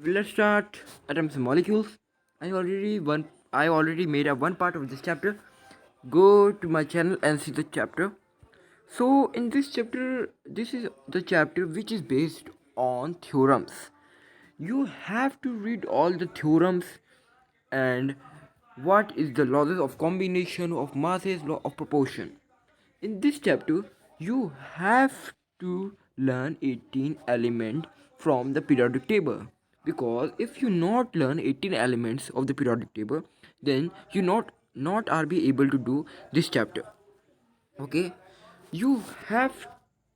Let's start atoms and molecules. I already made a one part of this chapter. Go to my channel and see the chapter. So in this chapter, this is the chapter which is based on theorems. You have to read all the theorems and what is the laws of combination of masses, law of proportion. In this chapter, you have to learn 18 elements from the periodic table. Because if you not learn 18 elements of the periodic table, then you not are be able to do this chapter. Okay, you have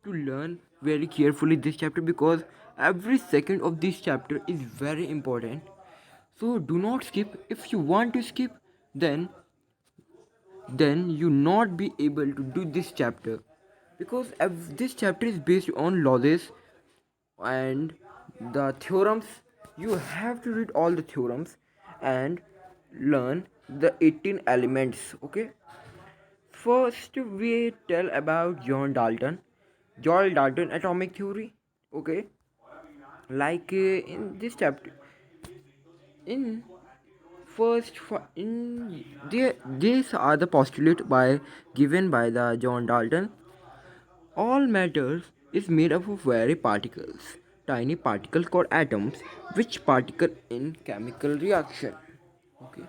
to learn very carefully this chapter because every second of this chapter is very important. So do not skip. If you want to skip, then you not be able to do this chapter because this chapter is based on laws and the theorems. You have to read all the theorems and learn the 18 elements. Okay, first we tell about John Dalton atomic theory. Okay, in this chapter, in these are the postulate by given by the John Dalton. All matter is made up of very particles, tiny particles called atoms, which particle in chemical reaction. Okay.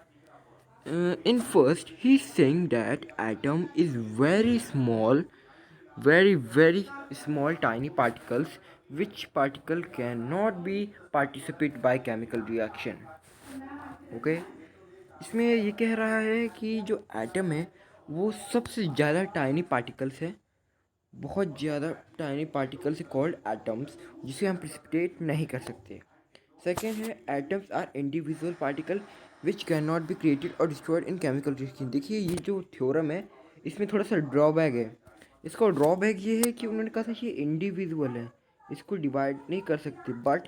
In first, he's saying that atom is very small, very small, tiny particles, which particle cannot be participate by chemical reaction. Okay, इसमें ये कह रहा है कि जो atom है वो सबसे ज़्यादा टाइनी पार्टिकल्स है, बहुत ज़्यादा टाइनी पार्टिकल्स है कॉल्ड एटम्स, जिसे हम प्रिसिपिटेट नहीं कर सकते. सेकेंड है atoms are individual particle which can not be created और डिस्ट्रॉयड इन केमिकल रिएक्शन. देखिए ये जो थ्योरम है इसमें थोड़ा सा ड्रॉबैक है. इसका ड्रॉबैक ये है कि उन्होंने कहा था कि ये इंडिविजुअल है, इसको डिवाइड नहीं कर सकते, बट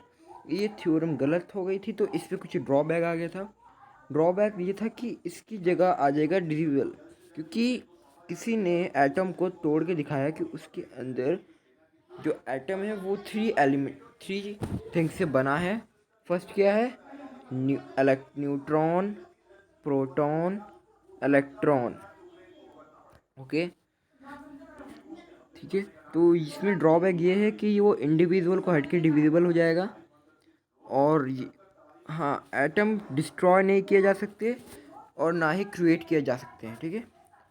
ये थ्योरम गलत हो गई थी तो इस पर कुछ ड्रॉबैक आ गया था. ड्रॉबैक ये था कि इसकी जगह आ जाएगा डिविजिबल, क्योंकि किसी ने एटम को तोड़ के दिखाया कि उसके अंदर जो एटम है वो थ्री थिंग्स से बना है. फर्स्ट क्या है? Neutron, proton, electron. ओके, ठीक है. तो इसमें ड्रॉबैक ये है कि वो इंडिविजुअल को हट के डिविजिबल हो जाएगा और हाँ, एटम डिस्ट्रॉय नहीं किए जा सकते और ना ही क्रिएट किए जा सकते हैं. ठीक है,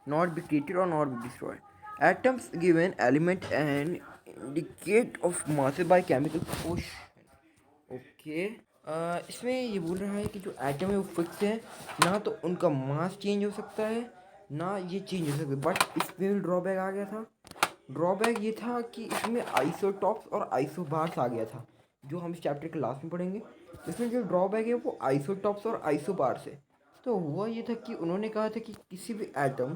नॉट बी क्रिएटेड और not be destroyed. Atoms give an element and indicate of mass by chemical proportion. Okay, इसमें ये बोल रहा है कि जो एटम है वो फिक्स है, ना तो उनका मास चेंज हो सकता है ना ये चेंज हो सकता है. बट इसमें भी ड्रॉबैक आ गया था. ड्रॉबैक ये था कि इसमें आइसोटॉप्स और आइसोबार्स आ गया था, जो हम इस चैप्टर के लास्ट में पढ़ेंगे. इसमें जो ड्रॉबैक है वो आइसोटॉप्स और आइसोबार्स है. तो हुआ ये था कि उन्होंने कहा था कि किसी भी एटम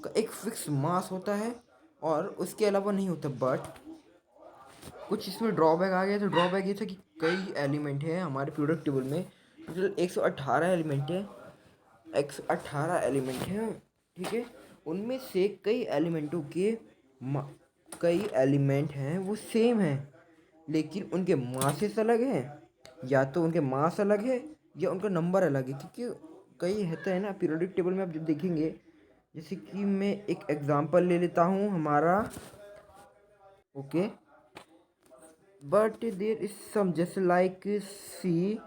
का एक फिक्स मास होता है और उसके अलावा नहीं होता. बट कुछ इसमें ड्रॉबैक आ गया. तो ड्रॉबैक ये था कि कई एलिमेंट है हमारे पीरियोडिक टेबल में, टोटल 118 एलिमेंट है. 118 एलिमेंट है, ठीक है. उनमें से कई एलिमेंटों के कई एलिमेंट हैं वो सेम हैं, लेकिन उनके मासेस अलग हैं. या तो उनके मास अलग है या उनका नंबर अलग है, क्योंकि कई होता है ना पीरियोडिक टेबल में. आप जब देखेंगे, जैसे कि मैं एक एग्जांपल ले लेता हूँ हमारा. Okay, but there is some just like C,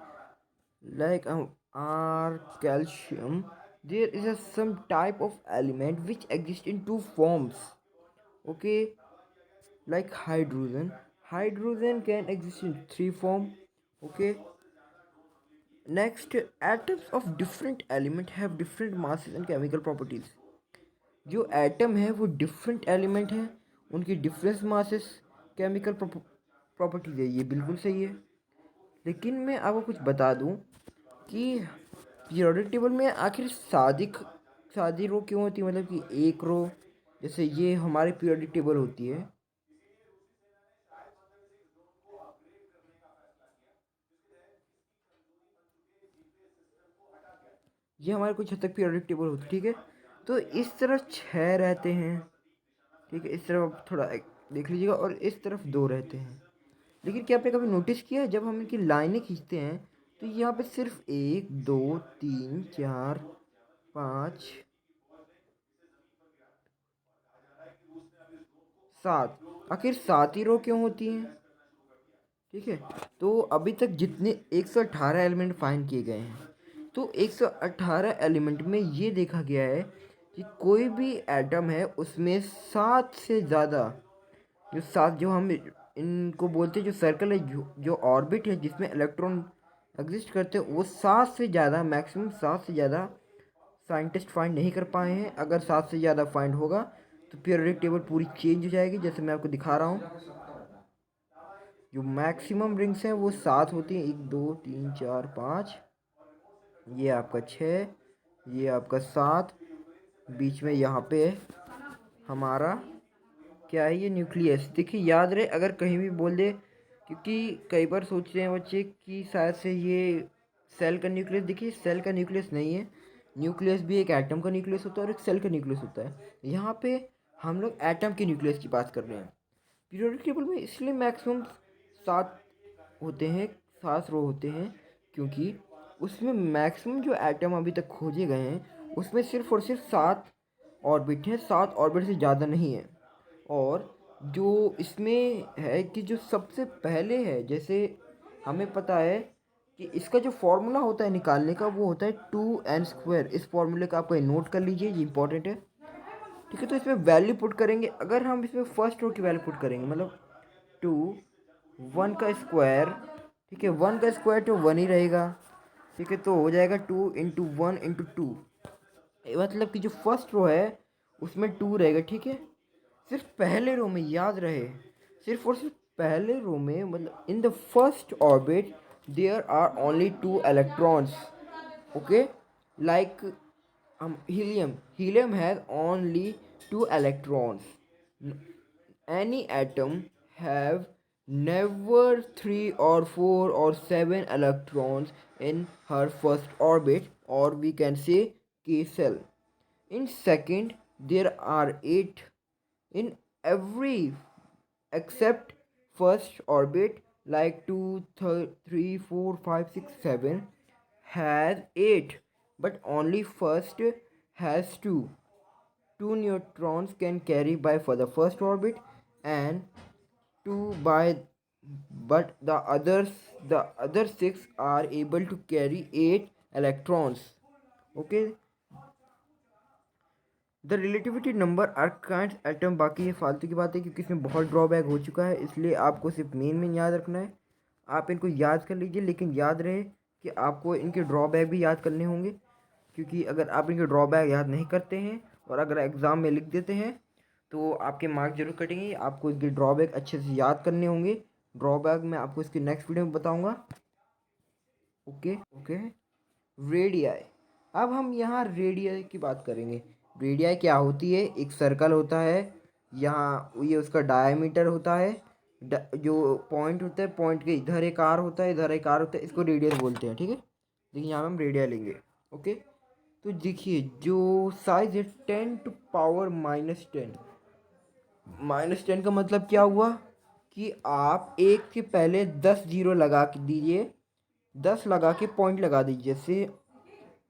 like R, calcium. There is some type of element which exists in two forms. Okay, like hydrogen. Hydrogen can exist in three form. Okay, next, atoms of different element have different masses and chemical properties. जो atom है वो different element है, उनकी difference masses, chemical properties है. ये बिल्कुल सही है. लेकिन मैं आपको कुछ बता दूं कि पीरियोडिक टेबल में आखिर सादी रो क्यों होती है, मतलब कि एक रो. जैसे ये हमारी पीरियोडिक टेबल होती है, ये हमारे कुछ हद तक पीरियोडिक टेबल होती है. ठीक है, तो इस तरफ 6 रहते हैं. ठीक है, इस तरफ थोड़ा देख लीजिएगा, और इस तरफ 2 रहते हैं. लेकिन क्या आपने कभी नोटिस किया है जब हम इनकी लाइनें खींचते हैं तो यहाँ पे सिर्फ 1 2 3 4 5 7, आखिर 7 ही रो क्यों होती हैं? ठीक है, तो अभी तक जितने 118 एलिमेंट फाइंड किए गए हैं, तो 118 एलिमेंट में ये देखा गया है कि कोई भी एटम है उसमें 7 से ज़्यादा, जो 7 जो हम इनको बोलते हैं, जो सर्कल है, जो ऑर्बिट है जिसमें इलेक्ट्रॉन एग्जिस्ट करते हैं, वो 7 से ज़्यादा, मैक्सिमम 7 से ज़्यादा साइंटिस्ट फाइंड नहीं कर पाए हैं। अगर 7 से ज़्यादा फाइंड होगा तो पीरियोडिक टेबल पूरी चेंज हो जाएगी, जैसे मैं आपको दिखा रहा हूँ। जो मैक्सिमम रिंग्स हैं वो 7 होती हैं, 1 2 3 4 5, ये आपका 6, ये आपका 7, बीच में यहाँ पे हमारा क्या है, ये न्यूक्लियस। देखिए याद रहे, अगर कहीं भी बोल दे, क्योंकि कई बार सोचते हैं बच्चे कि शायद से ये सेल का न्यूक्लियस, देखिए सेल का न्यूक्लियस नहीं है। न्यूक्लियस भी एक एटम का न्यूक्लियस होता है और एक सेल का न्यूक्लियस होता है। यहाँ पे हम लोग एटम के न्यूक्लियस की बात कर रहे हैं। पीरियोडिक टेबल में इसलिए मैक्सिमम 7 होते हैं, 7 रो होते हैं, क्योंकि उसमें मैक्सिमम जो एटम अभी तक खोजे गए हैं उसमें सिर्फ और सिर्फ 7 ऑर्बिट हैं, 7 ऑर्बिट से ज़्यादा नहीं है। और जो इसमें है कि जो सबसे पहले है, जैसे हमें पता है कि इसका जो फॉर्मूला होता है निकालने का, वो होता है 2n²। इस फॉर्मूले का आप नोट कर लीजिए, ये इंपॉर्टेंट है। ठीक है, तो इसमें वैल्यू पुट करेंगे। अगर हम इसमें फर्स्ट रो की वैल्यू पुट करेंगे, मतलब 2 1 का स्क्वायर, ठीक है, 1 का स्क्वायर तो 1 ही रहेगा। ठीक है, तो हो जाएगा 2 इंटू 1 इंटू 2, मतलब कि जो फर्स्ट रो है उसमें 2 रहेगा। ठीक है, सिर्फ पहले रो में, याद रहे, सिर्फ और सिर्फ पहले रो में, मतलब in the first orbit there are only 2 electrons. Okay, like helium has only 2 electrons. Any atom have never 3 or 4 or 7 electrons in her first orbit, or we can say K cell. In second there are 8 in every except first orbit, like 2 3 4 5 6 7 has 8, but only first has 2. 2 neutrons can carry by for the first orbit and 2 by, but the other 6 are able to carry 8 electrons. Okay, the relativity number आर्काइंस atom. बाकी ये फालतू की बात है क्योंकि इसमें बहुत ड्रॉबैक हो चुका है, इसलिए आपको सिर्फ मेन याद रखना है। आप इनको याद कर लीजिए, लेकिन याद रहे कि आपको इनके ड्रॉबैक भी याद करने होंगे, क्योंकि अगर आप इनके ड्रॉबैक याद नहीं करते हैं और अगर एग्ज़ाम में लिख देते हैं तो आपके मार्क्स जरूर कटेंगे। आपको इसके ड्रॉबैक अच्छे से याद करने होंगे। ड्रॉबैक मैं आपको इसके नेक्स्ट वीडियो में बताऊँगा। Okay okay, radii. अब हम यहाँ रेडियाई की बात करेंगे। रेडियाई क्या होती है? एक सर्कल होता है, यहाँ ये उसका डायमीटर होता है, जो पॉइंट होता है, पॉइंट के इधर एक आर होता है, इधर एक आर होता है, इसको रेडियस बोलते हैं। ठीक है, देखिए यहाँ हम रेडियाई लेंगे। ओके, तो देखिए जो साइज है 10⁻⁻10। -10 का मतलब क्या हुआ कि आप एक के पहले 10 जीरो लगा के दीजिए, 10 लगा के पॉइंट लगा दीजिए, जैसे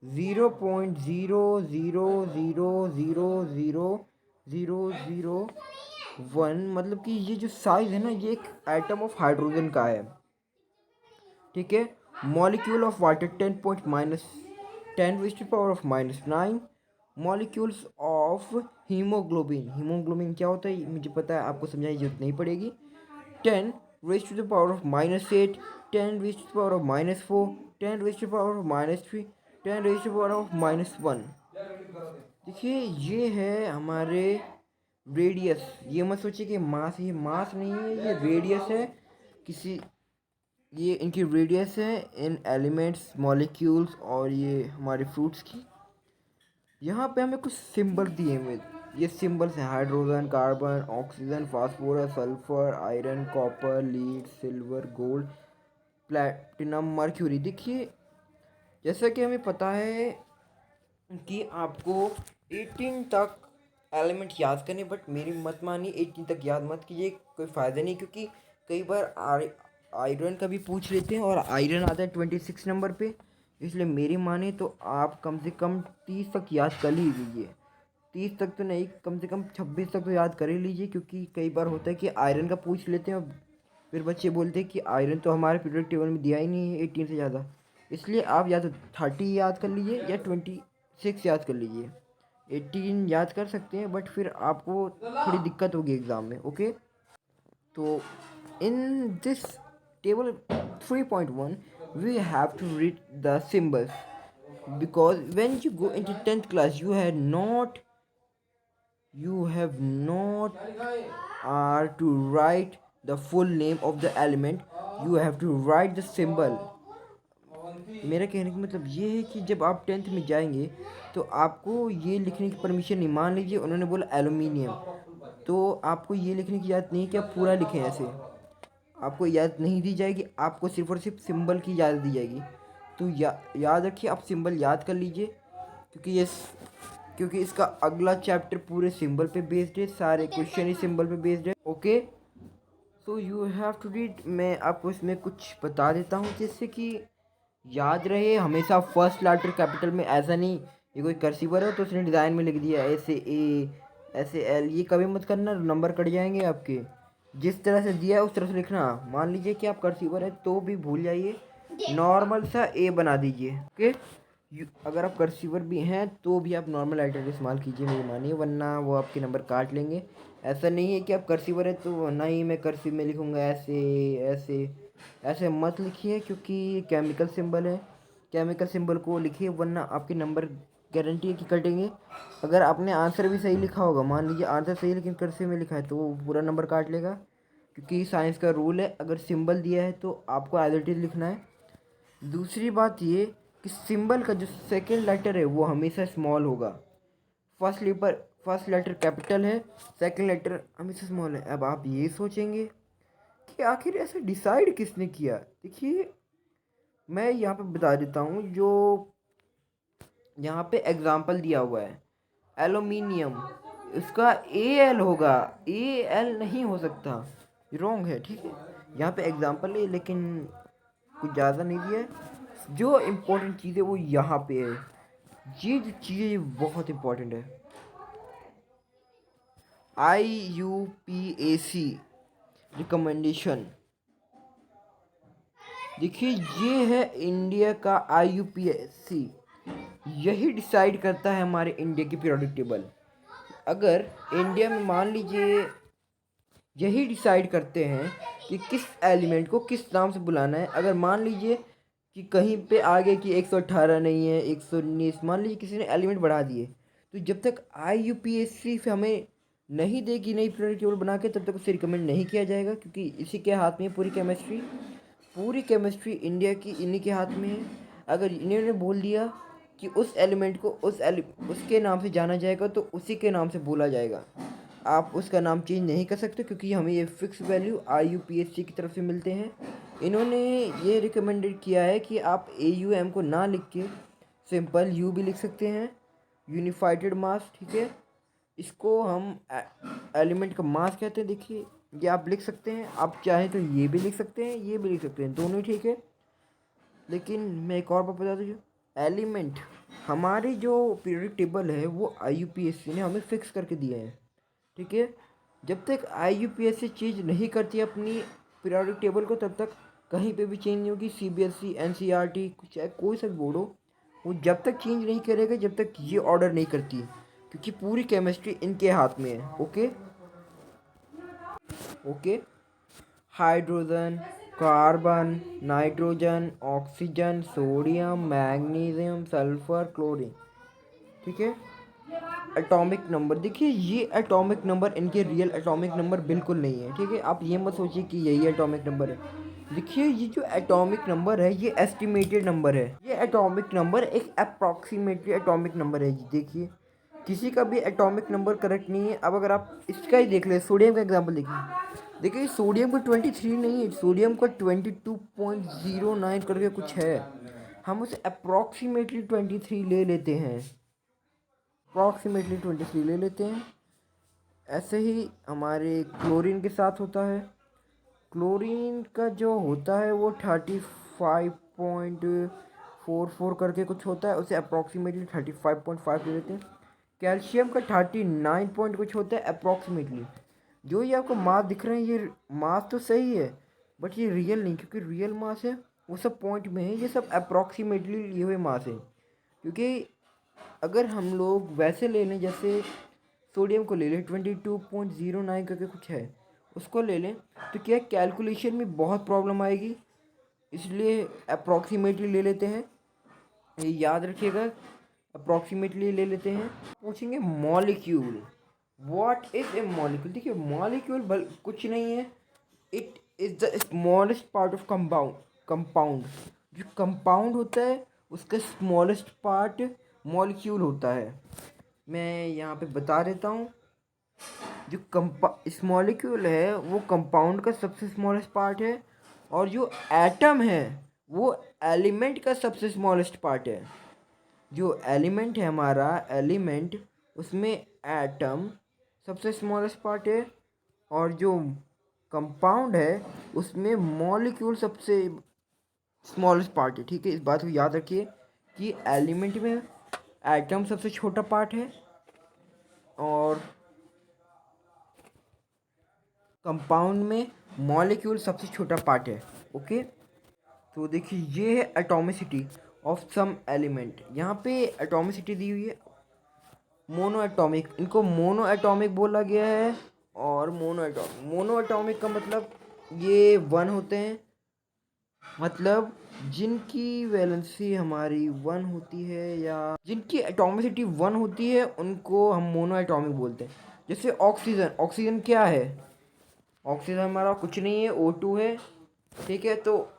0.000000001, मतलब कि ये जो साइज है ना, ये एक एटम ऑफ हाइड्रोजन का है। ठीक है, molecule of water 10⁻10⁻⁹ molecules of haemoglobin. Haemoglobin क्या होता है मुझे पता है, आपको समझाने की जरूरत नहीं पड़ेगी। 10⁻⁻8, 10⁻⁻4, 10⁻⁻3, 10⁻⁻1। देखिए ये है हमारे रेडियस। ये मत सोचिए कि मास, ये मास नहीं है, ये रेडियस है किसी, ये इनकी रेडियस है इन एलिमेंट्स, मॉलिक्यूल्स और ये हमारे फ्रूट्स की। यहाँ पे हमें कुछ सिंबल दिए हुए, ये सिंबल्स हैं hydrogen, carbon, oxygen, phosphorus, sulphur, iron, copper, lead, silver, gold, platinum, mercury. देखिए जैसा कि हमें पता है कि आपको 18 तक एलिमेंट याद करने, बट मेरी मत मानिए 18 तक याद मत कीजिए, कोई फ़ायदा नहीं, क्योंकि कई बार आयरन का भी पूछ लेते हैं, और आयरन आता है 26 नंबर पे। इसलिए मेरी माने तो आप कम से कम 30 तक याद कर ही लीजिए। 30 तक तो नहीं, कम से कम 26 तक तो याद कर ही लीजिए, क्योंकि कई बार होता है कि आयरन का पूछ लेते हैं और फिर बच्चे बोलते हैं कि आयरन तो हमारे पीरियड टेबल में दिया ही नहीं है 18 से ज़्यादा। इसलिए आप या तो 30 याद कर लीजिए या 26 याद कर लीजिए। 18 याद कर सकते हैं, बट फिर आपको थोड़ी दिक्कत होगी एग्ज़ाम में। ओके, तो in this table 3.1 we have to read the symbols, because when you go into 10th class you have not are to write the full name of the element, you have to write the symbol. मेरा कहने का मतलब ये है कि जब आप 10th में जाएंगे तो आपको ये लिखने की परमिशन नहीं। मान लीजिए उन्होंने बोला एलुमिनियम, तो आपको ये लिखने की इजाज़त नहीं है कि आप पूरा लिखें। ऐसे आपको याद नहीं दी जाएगी, आपको सिर्फ और सिर्फ सिंबल की याद दी जाएगी। तो याद रखिए, आप सिंबल याद कर लीजिए, क्योंकि इसका अगला चैप्टर पूरे सिंबल पे बेस्ड है, सारे क्वेश्चन ही सिंबल पे बेस्ड है। Okay, so you have to read. मैं आपको इसमें कुछ बता देता हूँ जिससे कि याद रहे हमेशा। फर्स्ट लेटर कैपिटल में, ऐसा नहीं ये कोई कर्सिवर है तो उसने डिज़ाइन में लिख दिया ऐसे ए ऐसे एल, ये कभी मत करना, नंबर कट जाएंगे आपके। जिस तरह से दिया है उस तरह से लिखना। मान लीजिए कि आप कर्सिवर है तो भी भूल जाइए, नॉर्मल सा ए बना दीजिए। ओके, अगर आप कर्सिवर भी हैं तो भी आप नॉर्मल लेटर इस्तेमाल कीजिए, मेरी मानिए, वरना वो आपके नंबर काट लेंगे। ऐसा नहीं है कि आप कर्सिवर है तो नहीं मैं कर्सिव में लिखूँगा, ऐसे ऐसे ऐसे मत लिखिए, क्योंकि केमिकल सिंबल है। केमिकल सिंबल को लिखिए, वरना आपके नंबर गारंटी है कि कटेंगे। अगर आपने आंसर भी सही लिखा होगा, मान लीजिए आंसर सही लेकिन कर्सिव में लिखा है, तो वो पूरा नंबर काट लेगा, क्योंकि साइंस का रूल है। अगर सिंबल दिया है तो आपको एज इट इज़ लिखना है। दूसरी बात ये कि सिंबल का जो सेकेंड लेटर है वो हमेशा स्मॉल होगा। फर्स्ट लेटर कैपिटल है, सेकेंड लेटर हमेशा स्मॉल है। अब आप ये सोचेंगे कि आखिर ऐसा डिसाइड किसने किया। देखिए, मैं यहाँ पे बता देता हूँ, जो यहाँ पे एग्जाम्पल दिया हुआ है एल्यूमिनियम, इसका ए एल होगा, ए एल नहीं हो सकता, रॉन्ग है। ठीक है, यहाँ पे एग्जाम्पल है लेकिन कुछ ज़्यादा नहीं दिया है। जो इम्पोर्टेंट चीज़ है वो यहाँ पे है, ये जो चीज़ है बहुत इम्पोर्टेंट है। IUPAC रिकमेंडेशन, देखिए ये है इंडिया का IUPAC, यही डिसाइड करता है हमारे इंडिया की पीरियोडिक टेबल। अगर इंडिया में मान लीजिए यही डिसाइड करते हैं कि किस एलिमेंट को किस नाम से बुलाना है। अगर मान लीजिए कि कहीं पे आगे कि 118 नहीं है 119, मान लीजिए किसी ने एलिमेंट बढ़ा दिए, तो जब तक IUPAC से हमें नहीं देगी नई पीरियोडिक टेबल बना के, तब तक उसे रिकमेंड नहीं किया जाएगा, क्योंकि इसी के हाथ में पूरी केमिस्ट्री इंडिया की इन्हीं के हाथ में है। अगर इन्होंने बोल दिया कि उस एलिमेंट को उसके नाम से जाना जाएगा तो उसी के नाम से बोला जाएगा। आप उसका नाम चेंज नहीं कर सकते, क्योंकि हमें ये फिक्स वैल्यू IUPAC की तरफ से मिलते हैं। इन्होंने ये रिकमेंडेड किया है कि आप AUM को ना लिख के सिंपल यू भी लिख सकते हैं, यूनिफाइड मास। ठीक है, इसको हम एलिमेंट का मास कहते हैं। देखिए, ये आप लिख सकते हैं, आप चाहें तो ये भी लिख सकते हैं, ये भी लिख सकते हैं, दोनों ही ठीक है। लेकिन मैं एक और बात बता दूँ, एलिमेंट हमारी जो पीरियोडिक टेबल है वो IUPAC ने हमें फिक्स करके दिए हैं। ठीक है, जब तक IUPAC चेंज नहीं करती अपनी पीरियोडिक टेबल को, तब तक कहीं पे भी चेंज नहीं होगी। CBSE NCERT चाहे कोई सा बोर्ड हो, वो जब तक चेंज नहीं करेगा जब तक ये ऑर्डर नहीं करती, क्योंकि पूरी केमिस्ट्री इनके हाथ में है। Okay okay, hydrogen, carbon, nitrogen, oxygen, sodium, magnesium, sulphur, chlorine. ठीक है, एटॉमिक नंबर, देखिए ये एटॉमिक नंबर इनके रियल एटॉमिक नंबर बिल्कुल नहीं है। ठीक है, आप ये मत सोचिए कि यही एटॉमिक नंबर है। देखिए, ये जो एटॉमिक नंबर है ये एस्टिमेटेड नंबर है। ये एटॉमिक नंबर एक अप्रॉक्सीमेटली एटॉमिक नंबर है। देखिए, किसी का भी एटॉमिक नंबर करेक्ट नहीं है। अब अगर आप इसका ही देख ले, सोडियम का एग्जांपल देखिए सोडियम का 23 नहीं है, सोडियम का 22.09 करके कुछ है। हम उसे अप्रॉक्सीमेटली 23 ले लेते हैं, ऐसे ही हमारे क्लोरीन के साथ होता है। क्लोरीन का जो होता है वो 35.44 करके कुछ होता है, उसे अप्रॉक्सीमेटली 35.5 ले लेते हैं। कैल्शियम का 39 पॉइंट कुछ होता है अप्रॉक्सीमेटली। जो ये आपको मास दिख रहे हैं ये मास तो सही है, बट ये रियल नहीं, क्योंकि रियल मास है वो सब पॉइंट में है, ये सब अप्रॉक्सीमेटली लिए हुए मास है। क्योंकि अगर हम लोग वैसे ले लें, जैसे सोडियम को ले लें 22.09 करके कुछ है, उसको ले लें, तो क्या कैलकुलेशन में बहुत प्रॉब्लम आएगी, इसलिए अप्रॉक्सीमेटली ले लेते हैं। ये याद रखिएगा, अप्रॉक्सीमेटली ले लेते हैं। पूछेंगे molecule, what is a molecule. देखिए मॉलिक्यूल कुछ नहीं है, it is the smallest part of compound. जो कंपाउंड होता है उसका स्मॉलेस्ट पार्ट मॉलिक्यूल होता है। मैं यहाँ पे बता देता हूँ, जो इस मॉलिक्यूल है वो कंपाउंड का सबसे स्मॉलेस्ट पार्ट है, और जो एटम है वो एलिमेंट का सबसे स्मॉलेस्ट पार्ट है। जो एलिमेंट है हमारा एलिमेंट, उसमें एटम सबसे स्मॉलेस्ट पार्ट है, और जो कंपाउंड है उसमें मॉलिक्यूल सबसे स्मॉलेस्ट पार्ट है। ठीक है, इस बात को याद रखिए कि एलिमेंट में एटम सबसे छोटा पार्ट है और कंपाउंड में मॉलिक्यूल सबसे छोटा पार्ट है। ओके, तो देखिए ये है एटॉमिसिटी ऑफ सम एलिमेंट। यहाँ पे एटॉमिसिटी दी हुई है मोनो एटॉमिक, इनको मोनो एटॉमिक बोला गया है। और मोनो एटॉमिक का मतलब ये वन होते हैं, मतलब जिनकी वैलेंसी हमारी वन होती है या जिनकी एटॉमिसिटी वन होती है उनको हम मोनो एटॉमिक बोलते हैं। जैसे ऑक्सीजन, ऑक्सीजन क्या है, ऑक्सीजन हमारा कुछ नहीं है, O2 है। ठीक है, तो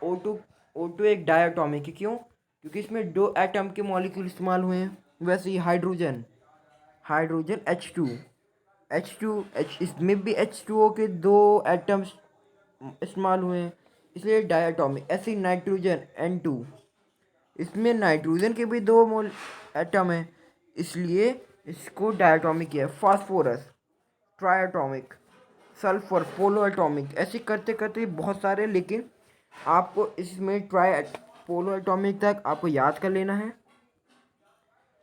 O2 एक डायटॉमिक है। क्यों? क्योंकि इसमें दो एटम के मॉलिक्यूल इस्तेमाल हुए हैं। वैसे ही हाइड्रोजन H2 इसमें भी H2O के दो एटम्स इस्तेमाल हुए हैं, इसलिए डायटॉमिक। ऐसे ही नाइट्रोजन N2, इसमें नाइट्रोजन के भी दो मोल एटम हैं, इसलिए इसको डायटॉमिक किया है। फास्फोरस ट्राइएटॉमिक, सल्फर पोलो एटॉमिक। ऐसे करते करते बहुत सारे, लेकिन आपको इसमें पोलो एटॉमिक तक आपको याद कर लेना है।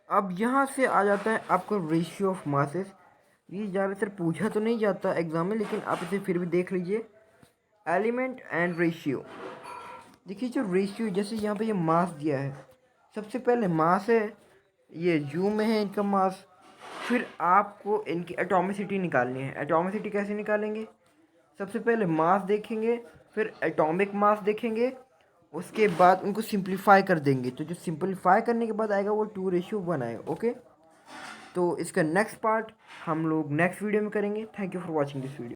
अब यहाँ से आ जाता है आपको रेशियो ऑफ मासेस। ये ज़्यादातर पूछा तो नहीं जाता एग्जाम में, लेकिन आप इसे फिर भी देख लीजिए। Element and ratio. देखिए जो रेशियो, जैसे यहाँ पे ये मास दिया है, सबसे पहले मास है, ये यू में है इनका मास। फिर आपको इनकी एटॉमिसिटी निकालनी है। एटॉमिसिटी कैसे निकालेंगे? सबसे पहले मास देखेंगे, फिर एटॉमिक मास देखेंगे, उसके बाद उनको सिंप्लीफाई कर देंगे। तो जो सिंप्लीफाई करने के बाद आएगा वो 2:1 आएगा। ओके, तो इसका नेक्स्ट पार्ट हम लोग नेक्स्ट वीडियो में करेंगे। Thank you for watching this video.